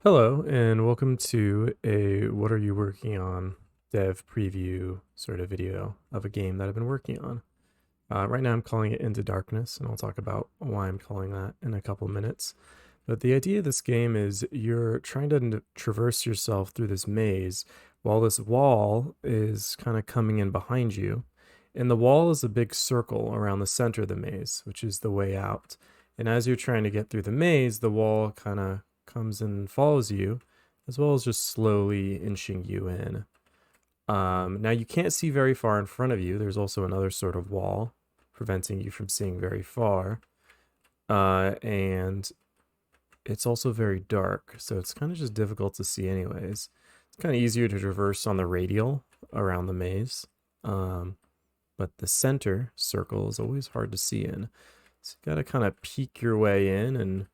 Hello, and welcome to a what are you working on dev preview sort of video of a game that I've been working on. Right now I'm calling it Into Darkness, and I'll talk about why I'm calling that in a couple minutes. But the idea of this game is you're trying to traverse yourself through this maze while this wall is kind of coming in behind you. And the wall is a big circle around the center of the maze, which is the way out. And as you're trying to get through the maze, the wall kind of comes and follows you, as well as just slowly inching you in. Now you can't see very far in front of you. There's also another sort of wall preventing you from seeing very far. And it's also very dark, so it's kind of just difficult to see anyways. It's kind of easier to traverse on the radial around the maze. But the center circle is always hard to see in. So you gotta kind of peek your way in and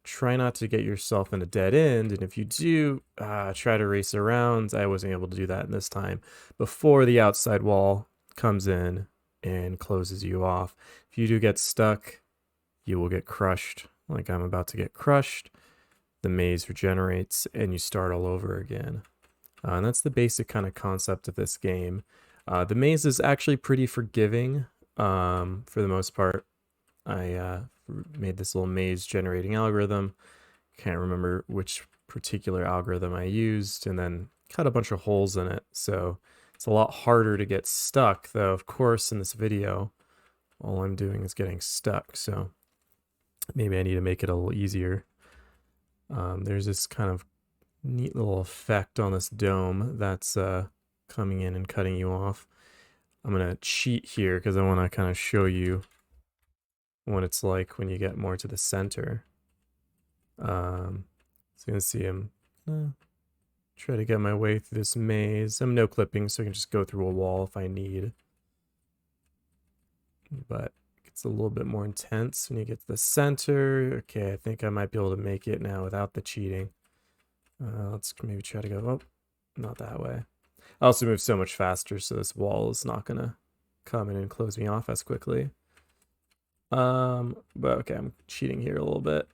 try not to get yourself in a dead end. And if you do try to race around, I wasn't able to do that in this time, before the outside wall comes in and closes you off. If you do get stuck, you will get crushed, like I'm about to get crushed. The maze regenerates and you start all over again. And that's the basic kind of concept of this game. The maze is actually pretty forgiving for the most part. I made this little maze generating algorithm. Can't remember which particular algorithm I used, and then cut a bunch of holes in it. So it's a lot harder to get stuck, though, of course, in this video, all I'm doing is getting stuck. So maybe I need to make it a little easier. There's this kind of neat little effect on this dome that's coming in and cutting you off. I'm going to cheat here because I want to kind of show you what it's like when you get more to the center. So you can see I'm try to get my way through this maze. I'm no clipping, so I can just go through a wall if I need. But it gets a little bit more intense when you get to the center. Okay, I think I might be able to make it now without the cheating. Let's maybe try to go, oh, not that way. I also move so much faster, so this wall is not gonna come in and close me off as quickly. But okay, I'm cheating here a little bit.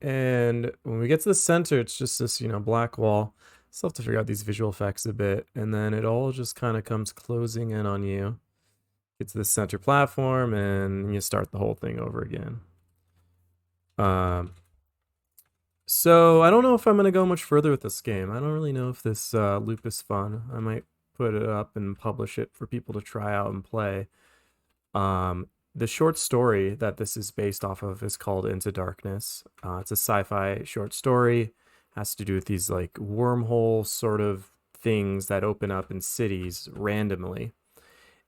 And when we get to the center, it's just this, black wall. Still have to figure out these visual effects a bit. And then it all just kind of comes closing in on you. Get to the center platform and you start the whole thing over again. So I don't know if I'm going to go much further with this game. I don't really know if this loop is fun. I might put it up and publish it for people to try out and play. The short story that this is based off of is called Into Darkness. It's a sci-fi short story. Has to do with these like wormhole sort of things that open up in cities randomly.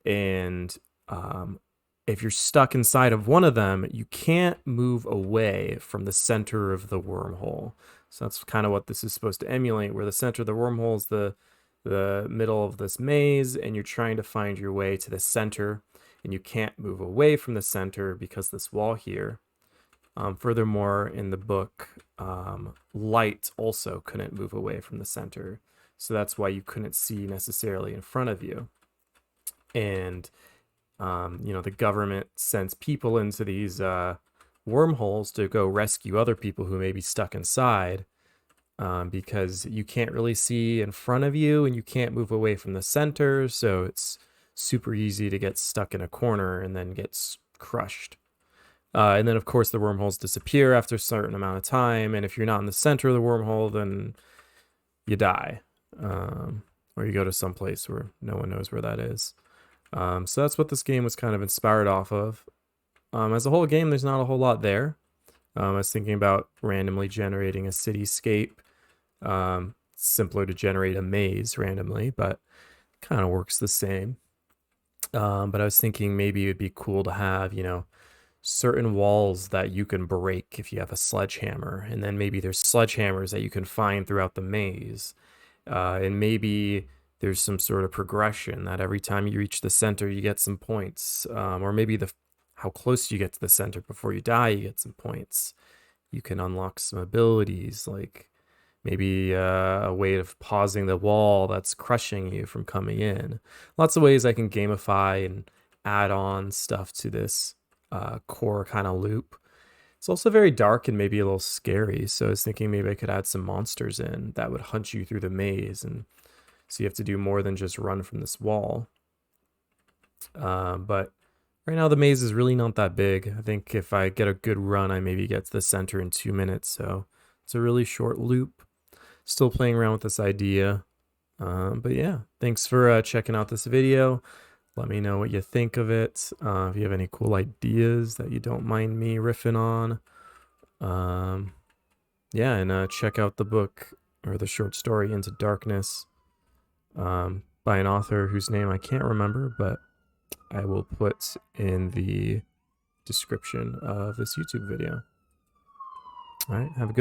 And if you're stuck inside of one of them, you can't move away from the center of the wormhole. So that's kind of what this is supposed to emulate, where the center of the wormhole is the middle of this maze, and you're trying to find your way to the center. And you can't move away from the center because this wall here. Furthermore, in the book, light also couldn't move away from the center. So that's why you couldn't see necessarily in front of you. And, the government sends people into these wormholes to go rescue other people who may be stuck inside. Because you can't really see in front of you and you can't move away from the center. So it's super easy to get stuck in a corner and then gets crushed. And then, of course, the wormholes disappear after a certain amount of time. And if you're not in the center of the wormhole, then you die. Or you go to some place where no one knows where that is. So that's what this game was kind of inspired off of. As a whole game, there's not a whole lot there. I was thinking about randomly generating a cityscape. Simpler to generate a maze randomly, but kind of works the same. But I was thinking maybe it'd be cool to have, certain walls that you can break if you have a sledgehammer. And then maybe there's sledgehammers that you can find throughout the maze. And maybe there's some sort of progression that every time you reach the center, you get some points. Or maybe how close you get to the center before you die, you get some points. You can unlock some abilities, like maybe a way of pausing the wall that's crushing you from coming in. Lots of ways I can gamify and add on stuff to this core kind of loop. It's also very dark and maybe a little scary, so I was thinking maybe I could add some monsters in that would hunt you through the maze, and so you have to do more than just run from this wall. But right now the maze is really not that big. I think if I get a good run, I maybe get to the center in 2 minutes, so it's a really short loop. Still playing around with this idea. But yeah, thanks for checking out this video. Let me know what you think of it. If you have any cool ideas that you don't mind me riffing on. Yeah, and check out the book or the short story Into Darkness by an author whose name I can't remember, but I will put in the description of this YouTube video. All right, have a good